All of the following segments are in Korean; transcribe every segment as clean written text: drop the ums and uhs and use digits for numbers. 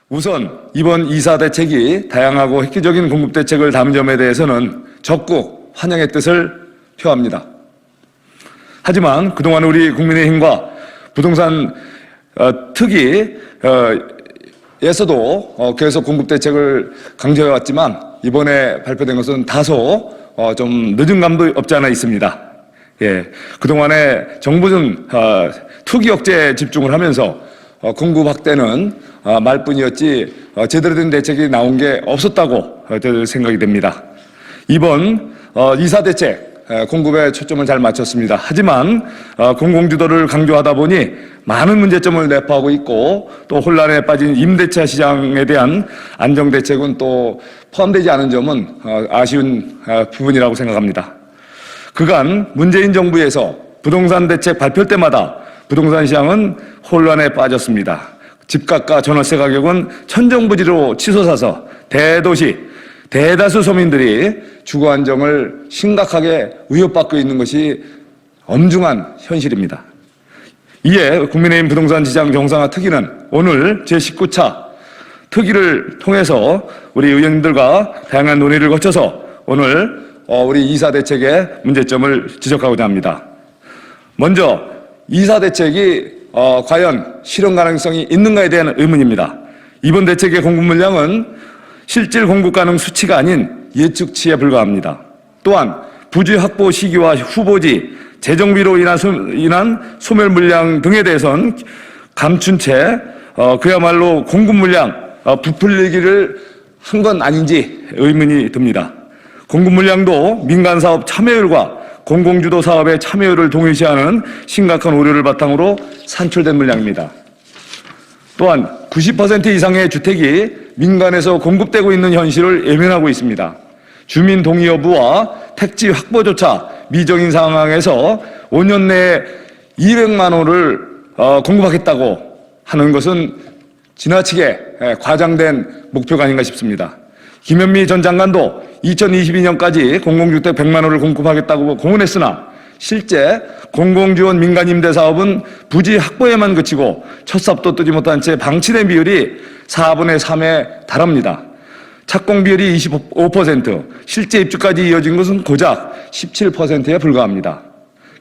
우선 이번 이사 대책이 다양하고 획기적인 공급 대책을 담은 점에 대해서는 적극 환영의 뜻을 표합니다. 하지만 그동안 우리 국민의힘과 부동산 특위에서도 계속 공급 대책을 강조해왔지만 이번에 발표된 것은 다소 좀 늦은 감도 없지 않아 있습니다. 예, 그동안에 정부는 투기 억제에 집중을 하면서 공급 확대는 말뿐이었지 제대로 된 대책이 나온 게 없었다고 생각이 됩니다. 이번 이사 대책 공급에 초점을 잘 맞췄습니다. 하지만 공공주도를 강조하다 보니 많은 문제점을 내포하고 있고 또 혼란에 빠진 임대차 시장에 대한 안정대책은 또 포함되지 않은 점은 아쉬운 부분이라고 생각합니다. 그간 문재인 정부에서 부동산 대책 발표 때마다 부동산 시장은 혼란에 빠졌습니다. 집값과 전월세 가격은 천정부지로 치솟아서 대도시, 대다수 서민들이 주거 안정을 심각하게 위협받고 있는 것이 엄중한 현실입니다. 이에 국민의힘 부동산 시장 정상화 특위는 오늘 제19차 특위를 통해서 우리 의원님들과 다양한 논의를 거쳐서 오늘 우리 이사 대책의 문제점을 지적하고자 합니다. 먼저 이사 대책이 과연 실현 가능성이 있는가에 대한 의문입니다. 이번 대책의 공급 물량은 실질 공급 가능 수치가 아닌 예측치에 불과합니다. 또한 부지 확보 시기와 후보지, 재정비로 인한 소멸 물량 등에 대해서는 감춘 채 그야말로 공급 물량 부풀리기를 한 건 아닌지 의문이 듭니다. 공급 물량도 민간 사업 참여율과 공공주도 사업의 참여율을 동일시하는 심각한 오류를 바탕으로 산출된 물량입니다. 또한 90% 이상의 주택이 민간에서 공급되고 있는 현실을 외면하고 있습니다. 주민 동의 여부와 택지 확보조차 미정인 상황에서 5년 내에 200만 호를 공급하겠다고 하는 것은 지나치게 과장된 목표가 아닌가 싶습니다. 김현미 전 장관도 2022년까지 공공주택 100만 호를 공급하겠다고 공언했으나 실제 공공지원 민간임대사업은 부지 확보에만 그치고 첫 삽도 뜨지 못한 채 방치된 비율이 4분의 3에 달합니다. 착공 비율이 25%, 실제 입주까지 이어진 것은 고작 17%에 불과합니다.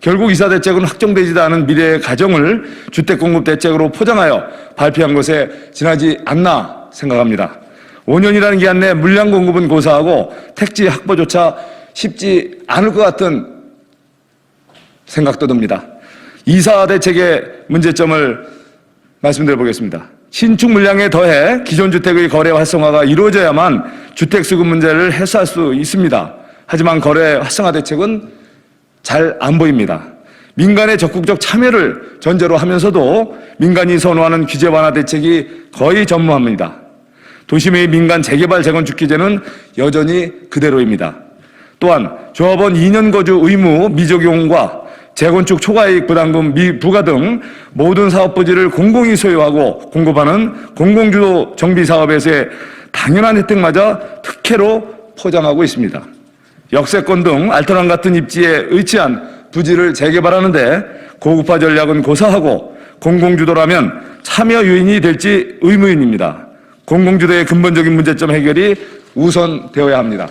결국 이사 대책은 확정되지도 않은 미래의 가정을 주택 공급 대책으로 포장하여 발표한 것에 지나지 않나 생각합니다. 5년이라는 기한 내 물량 공급은 고사하고 택지 확보조차 쉽지 않을 것 같은 생각도 듭니다. 이사 대책의 문제점을 말씀드려 보겠습니다. 신축 물량에 더해 기존 주택의 거래 활성화가 이루어져야만 주택 수급 문제를 해소할 수 있습니다. 하지만 거래 활성화 대책은 잘 안 보입니다. 민간의 적극적 참여를 전제로 하면서도 민간이 선호하는 규제 완화 대책이 거의 전무합니다. 도심의 민간 재개발 재건축 규제는 여전히 그대로입니다. 또한 조합원 2년 거주 의무 미적용과 재건축 초과이익 부담금 미부과 등 모든 사업 부지를 공공이 소유하고 공급하는 공공주도 정비 사업에서의 당연한 혜택마저 특혜로 포장하고 있습니다. 역세권 등 알토란 같은 입지에 위치한 부지를 재개발하는데 고급화 전략은 고사하고 공공주도라면 참여 요인이 될지 의문입니다. 공공주도의 근본적인 문제점 해결이 우선되어야 합니다.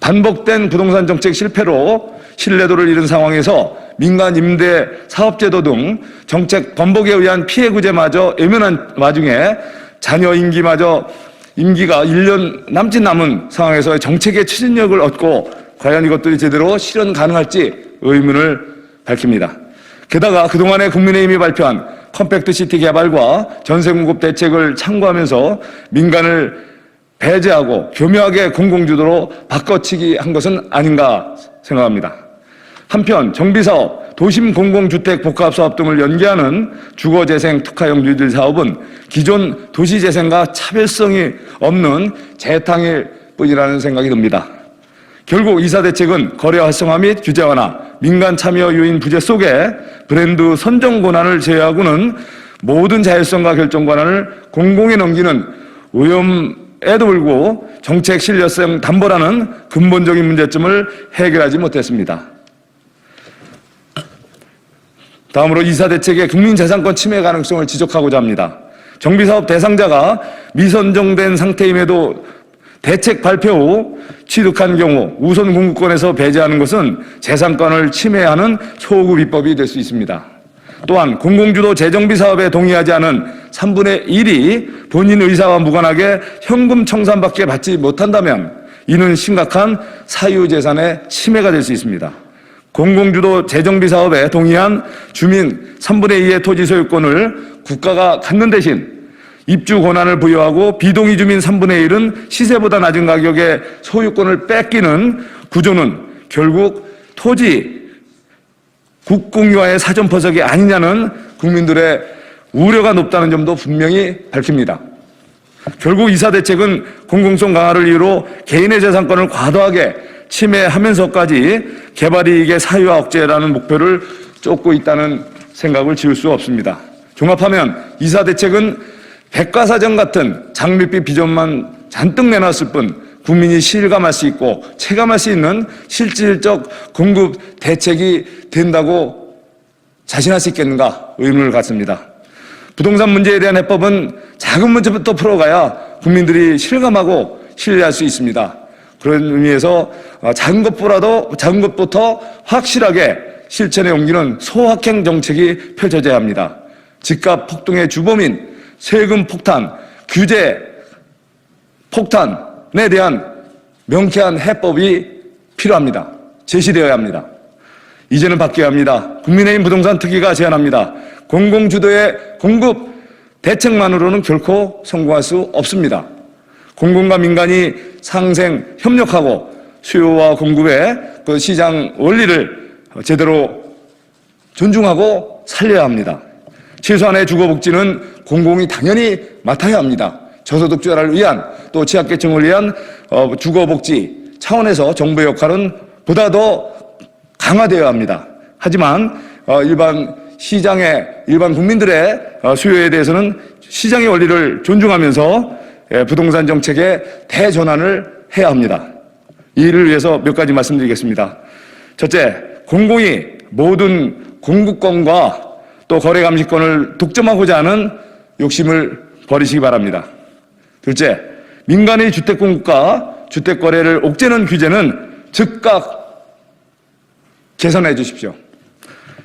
반복된 부동산 정책 실패로 신뢰도를 잃은 상황에서 민간 임대 사업제도 등 정책 번복에 의한 피해 구제마저 외면한 와중에 자녀 임기가 1년 남짓 남은 상황에서 정책의 추진력을 얻고 과연 이것들이 제대로 실현 가능할지 의문을 밝힙니다. 게다가 그동안에 국민의힘이 발표한 컴팩트 시티 개발과 전세 공급 대책을 참고하면서 민간을 배제하고 교묘하게 공공주도로 바꿔치기 한 것은 아닌가 생각합니다. 한편 정비사업, 도심 공공주택 복합사업 등을 연계하는 주거재생 특화형 뉴딜 사업은 기존 도시재생과 차별성이 없는 재탕일 뿐이라는 생각이 듭니다. 결국 이사 대책은 거래 활성화 및 규제 완화, 민간 참여 요인 부재 속에 브랜드 선정 권한을 제외하고는 모든 자율성과 결정 권한을 공공에 넘기는 오염에도 불구하고 정책 신뢰성 담보라는 근본적인 문제점을 해결하지 못했습니다. 다음으로 이사 대책의 국민재산권 침해 가능성을 지적하고자 합니다. 정비사업 대상자가 미선정된 상태임에도 대책 발표 후 취득한 경우 우선 공급권에서 배제하는 것은 재산권을 침해하는 소급 입법이 될 수 있습니다. 또한 공공주도 재정비 사업에 동의하지 않은 3분의 1이 본인 의사와 무관하게 현금 청산밖에 받지 못한다면 이는 심각한 사유재산의 침해가 될 수 있습니다. 공공주도 재정비 사업에 동의한 주민 3분의 2의 토지 소유권을 국가가 갖는 대신 입주 권한을 부여하고 비동의 주민 3분의 1은 시세보다 낮은 가격에 소유권을 뺏기는 구조는 결국 토지 국공유화의 사전포석이 아니냐는 국민들의 우려가 높다는 점도 분명히 밝힙니다. 결국 이사 대책은 공공성 강화를 이유로 개인의 재산권을 과도하게 침해하면서까지 개발이익의 사유화 억제라는 목표를 쫓고 있다는 생각을 지울 수 없습니다. 종합하면 이사 대책은 백과사전 같은 장밋빛 비전만 잔뜩 내놨을 뿐 국민이 실감할 수 있고 체감할 수 있는 실질적 공급 대책이 된다고 자신할 수 있겠는가 의문을 갖습니다. 부동산 문제에 대한 해법은 작은 문제부터 풀어가야 국민들이 실감하고 신뢰할 수 있습니다. 그런 의미에서 작은 것부터 확실하게 실천에 옮기는 소확행 정책이 펼쳐져야 합니다. 집값 폭등의 주범인 세금 폭탄, 규제 폭탄에 대한 명쾌한 해법이 필요합니다. 제시되어야 합니다. 이제는 바뀌어야 합니다. 국민의힘 부동산 특위가 제안합니다. 공공주도의 공급 대책만으로는 결코 성공할 수 없습니다. 공공과 민간이 상생, 협력하고 수요와 공급의 그 시장 원리를 제대로 존중하고 살려야 합니다. 최소한의 주거복지는 공공이 당연히 맡아야 합니다. 저소득자를 위한 또 취약계층을 위한 주거복지 차원에서 정부의 역할은 보다 더 강화되어야 합니다. 하지만 일반 국민들의 수요에 대해서는 시장의 원리를 존중하면서 부동산 정책의 대전환을 해야 합니다. 이 일을 위해서 몇 가지 말씀드리겠습니다. 첫째, 공공이 모든 공급권과 또 거래감시권을 독점하고자 하는 욕심을 버리시기 바랍니다. 둘째, 민간의 주택 공급과 주택 거래를 옥죄는 규제는 즉각 개선해 주십시오.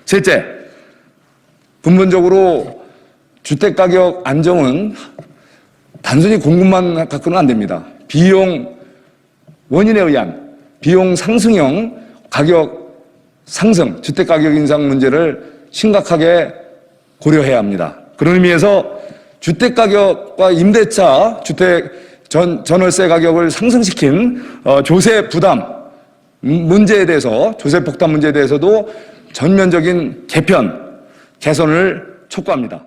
셋째, 근본적으로 주택 가격 안정은 단순히 공급만 갖고는 안 됩니다. 비용 원인에 의한 비용 상승형 가격 상승, 주택 가격 인상 문제를 심각하게 고려해야 합니다. 그런 의미에서 주택 가격과 임대차, 전월세 가격을 상승시킨 조세 부담 문제에 대해서, 조세 폭탄 문제에 대해서도 전면적인 개선을 촉구합니다.